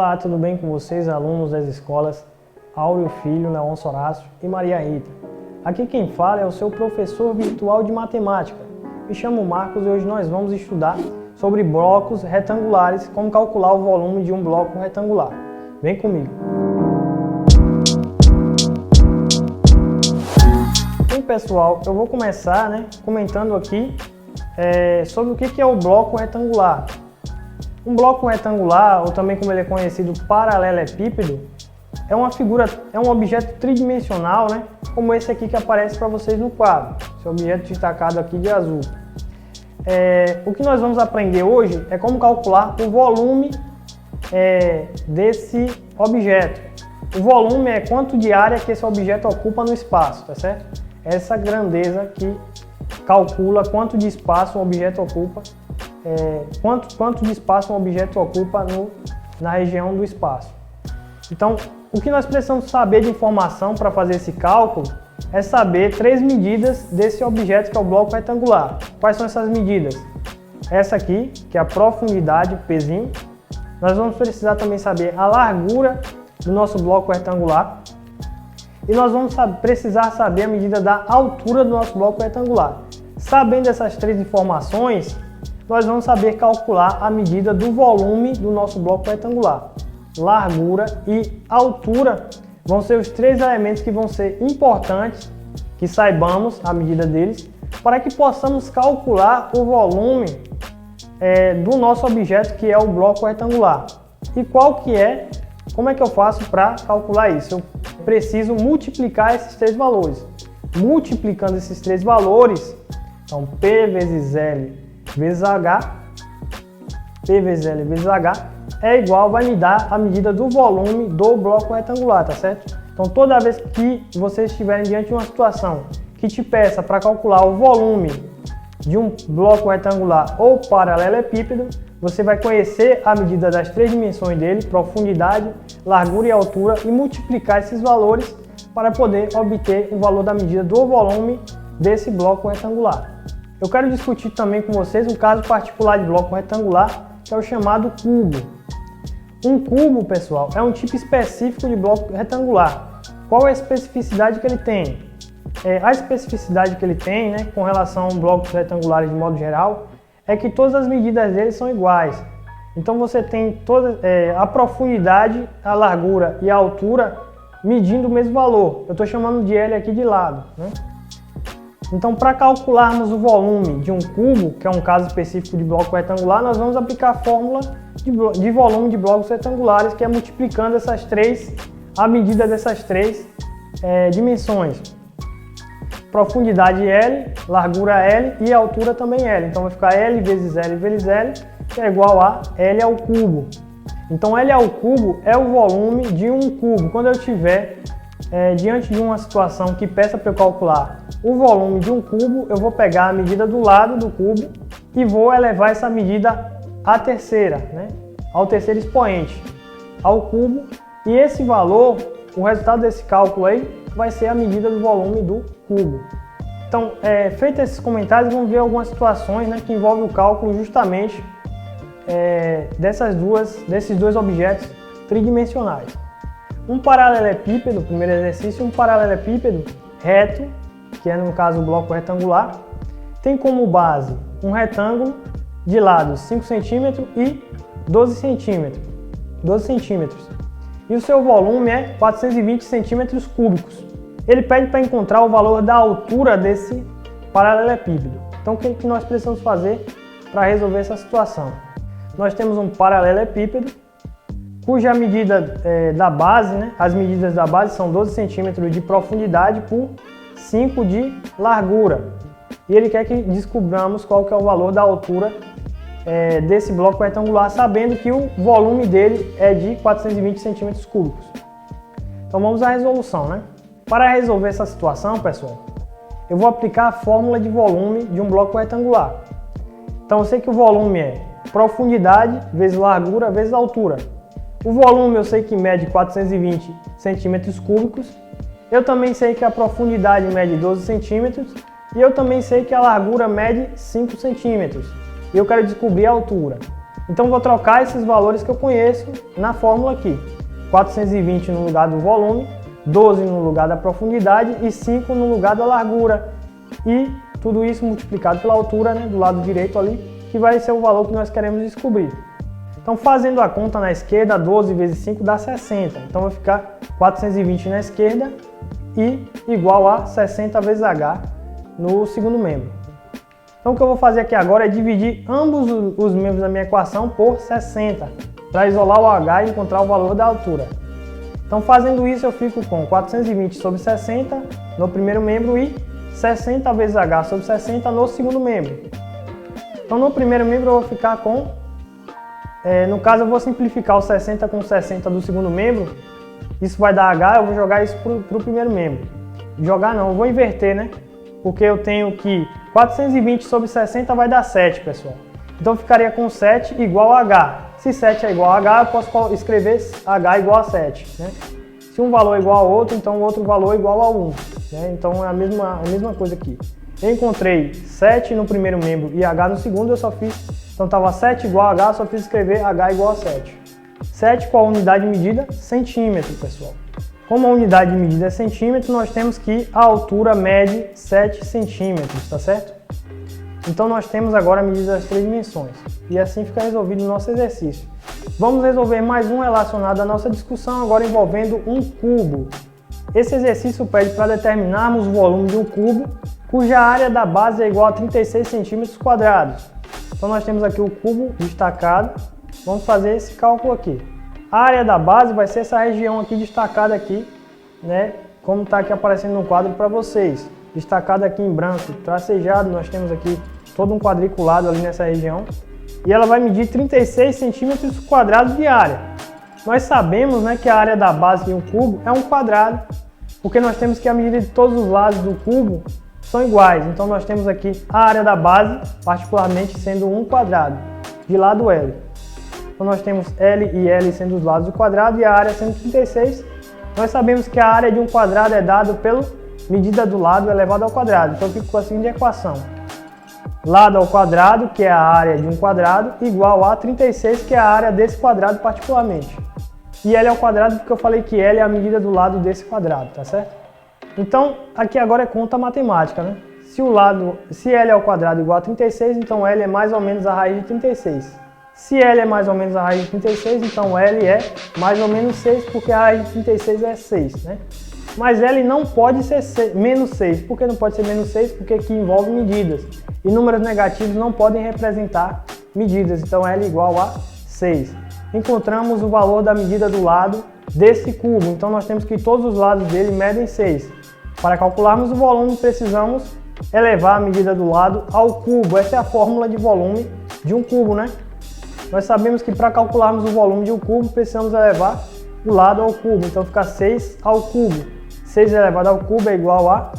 Olá, tudo bem com vocês, alunos das escolas Áureo Filho, Leôncio Horácio e Maria Rita? Aqui quem fala é o seu professor virtual de matemática. Me chamo Marcos e hoje nós vamos estudar sobre blocos retangulares, como calcular o volume de um bloco retangular. Vem comigo! Bem, pessoal, eu vou começar comentando aqui sobre o que é o bloco retangular. Um bloco retangular, ou também como ele é conhecido, paralelepípedo, é uma figura, é um objeto tridimensional, como esse aqui que aparece para vocês no quadro, esse objeto destacado aqui de azul. O que nós vamos aprender hoje é como calcular o volume desse objeto. O volume é quanto de área que esse objeto ocupa no espaço, tá certo? Essa grandeza que calcula quanto de espaço um objeto ocupa, quanto de espaço um objeto ocupa na região do espaço. Então, o que nós precisamos saber de informação para fazer esse cálculo é saber três medidas desse objeto que é o bloco retangular. Quais são essas medidas? Essa aqui, que é a profundidade, Pzinho. Nós vamos precisar também saber a largura do nosso bloco retangular. E nós vamos precisar saber a medida da altura do nosso bloco retangular. Sabendo essas três informações, nós vamos saber calcular a medida do volume do nosso bloco retangular. Largura e altura vão ser os três elementos que vão ser importantes que saibamos a medida deles para que possamos calcular o volume do nosso objeto, que é o bloco retangular. E como é que eu faço para calcular isso? Eu preciso multiplicar esses três valores. Multiplicando esses três valores, então P vezes L vezes H, P vezes L vezes H é igual, vai me dar a medida do volume do bloco retangular, tá certo? Então toda vez que vocês estiverem diante de uma situação que te peça para calcular o volume de um bloco retangular ou paralelepípedo, você vai conhecer a medida das três dimensões dele, profundidade, largura e altura, e multiplicar esses valores para poder obter o valor da medida do volume desse bloco retangular. Eu quero discutir também com vocês um caso particular de bloco retangular, que é o chamado cubo. Um cubo, pessoal, é um tipo específico de bloco retangular. Qual é a especificidade que ele tem? A especificidade que ele tem, com relação a blocos retangulares de modo geral, é que todas as medidas dele são iguais. Então você tem a profundidade, a largura e a altura medindo o mesmo valor. Eu estou chamando de L aqui de lado. Então, para calcularmos o volume de um cubo, que é um caso específico de bloco retangular, nós vamos aplicar a fórmula de volume de blocos retangulares, que é multiplicando a medida dessas três dimensões. Profundidade L, largura L e altura também L. Então vai ficar L vezes L vezes L, que é igual a L ao cubo. Então L ao cubo é o volume de um cubo. Quando eu estiver diante de uma situação que peça para eu calcular o volume de um cubo, eu vou pegar a medida do lado do cubo e vou elevar essa medida à terceira, ao terceiro expoente, ao cubo. E esse valor, o resultado desse cálculo aí, vai ser a medida do volume do cubo. Então, feito esses comentários, vamos ver algumas situações que envolvem o cálculo justamente desses dois objetos tridimensionais. Um paralelepípedo, primeiro exercício, um paralelepípedo reto, que é no caso o bloco retangular, tem como base um retângulo de lados 5 cm e 12 cm. E o seu volume é 420 centímetros cúbicos. Ele pede para encontrar o valor da altura desse paralelepípedo. Então o que nós precisamos fazer para resolver essa situação? Nós temos um paralelepípedo cuja medida da base, as medidas da base são 12 centímetros de profundidade por 5 de largura. E ele quer que descobramos qual que é o valor da altura desse bloco retangular, sabendo que o volume dele é de 420 centímetros cúbicos. Então vamos à resolução, Para resolver essa situação, pessoal, eu vou aplicar a fórmula de volume de um bloco retangular. Então eu sei que o volume é profundidade vezes largura vezes altura. O volume eu sei que mede 420 centímetros cúbicos. Eu também sei que a profundidade mede 12 centímetros. E eu também sei que a largura mede 5 centímetros. E eu quero descobrir a altura. Então vou trocar esses valores que eu conheço na fórmula aqui. 420 no lugar do volume, 12 no lugar da profundidade e 5 no lugar da largura. E tudo isso multiplicado pela altura, né, do lado direito ali, que vai ser o valor que nós queremos descobrir. Então fazendo a conta na esquerda, 12 vezes 5 dá 60. Então vai ficar 420 na esquerda e igual a 60 vezes H no segundo membro. Então o que eu vou fazer aqui agora é dividir ambos os membros da minha equação por 60, para isolar o H e encontrar o valor da altura. Então fazendo isso eu fico com 420 sobre 60 no primeiro membro e 60 vezes H sobre 60 no segundo membro. Então no primeiro membro eu vou ficar com, no caso eu vou simplificar o 60 com 60 do segundo membro, isso vai dar H, eu vou jogar isso para o primeiro membro. Jogar não, eu vou inverter, né? Porque eu tenho que 420 sobre 60 vai dar 7, pessoal. Então ficaria com 7 igual a H. Se 7 é igual a H, eu posso escrever H igual a 7. Né? Se um valor é igual ao outro, então o outro valor é igual a 1. Né? Então é a mesma coisa aqui. Eu encontrei 7 no primeiro membro e H no segundo, eu só fiz... Então estava 7 igual a H, eu só fiz escrever H igual a 7. 7 qual a unidade de medida? Centímetro, pessoal. Como a unidade de medida é centímetro, nós temos que a altura mede 7 centímetros, tá certo? Então nós temos agora a medida das 3 dimensões. E assim fica resolvido o nosso exercício. Vamos resolver mais um relacionado à nossa discussão, agora envolvendo um cubo. Esse exercício pede para determinarmos o volume de um cubo, cuja área da base é igual a 36 centímetros quadrados. Então nós temos aqui o cubo destacado. Vamos fazer esse cálculo aqui. A área da base vai ser essa região aqui destacada aqui, né? Como está aqui aparecendo no quadro para vocês. Destacada aqui em branco, tracejado, nós temos aqui todo um quadriculado ali nessa região. E ela vai medir 36 centímetros quadrados de área. Nós sabemos, né, que a área da base de um cubo é um quadrado, porque nós temos que a medida de todos os lados do cubo são iguais. Então nós temos aqui a área da base, particularmente sendo um quadrado, de lado L. Então nós temos L e L sendo os lados do quadrado e a área sendo 36. Nós sabemos que a área de um quadrado é dada pela medida do lado elevado ao quadrado. Então eu fico com a seguinte equação. Lado ao quadrado, que é a área de um quadrado, igual a 36, que é a área desse quadrado particularmente. E L ao quadrado, porque eu falei que L é a medida do lado desse quadrado, tá certo? Então, aqui agora é conta matemática, né? Se L ao quadrado é igual a 36, então L é mais ou menos a raiz de 36. Se L é mais ou menos a raiz de 36, então L é mais ou menos 6, porque a raiz de 36 é 6, né? Mas L não pode ser menos 6. Por que não pode ser menos 6? Porque aqui envolve medidas. E números negativos não podem representar medidas, então L é igual a 6. Encontramos o valor da medida do lado desse cubo, então nós temos que todos os lados dele medem 6. Para calcularmos o volume, precisamos elevar a medida do lado ao cubo. Essa é a fórmula de volume de um cubo, né? Nós sabemos que para calcularmos o volume de um cubo, precisamos elevar o lado ao cubo. Então fica 6 ao cubo. 6 elevado ao cubo é igual a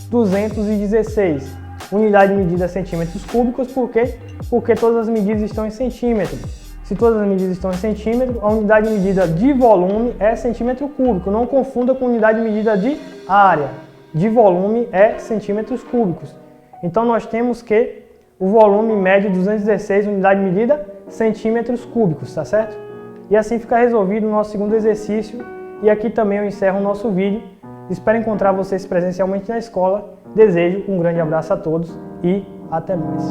216. Unidade de medida é centímetros cúbicos, por quê? Porque todas as medidas estão em centímetros. Se todas as medidas estão em centímetro, a unidade de medida de volume é centímetro cúbico. Não confunda com unidade de medida de área. De volume é centímetros cúbicos. Então nós temos que o volume mede 216, unidade de medida, centímetros cúbicos, tá certo? E assim fica resolvido o nosso segundo exercício. E aqui também eu encerro o nosso vídeo. Espero encontrar vocês presencialmente na escola. Desejo um grande abraço a todos e até mais.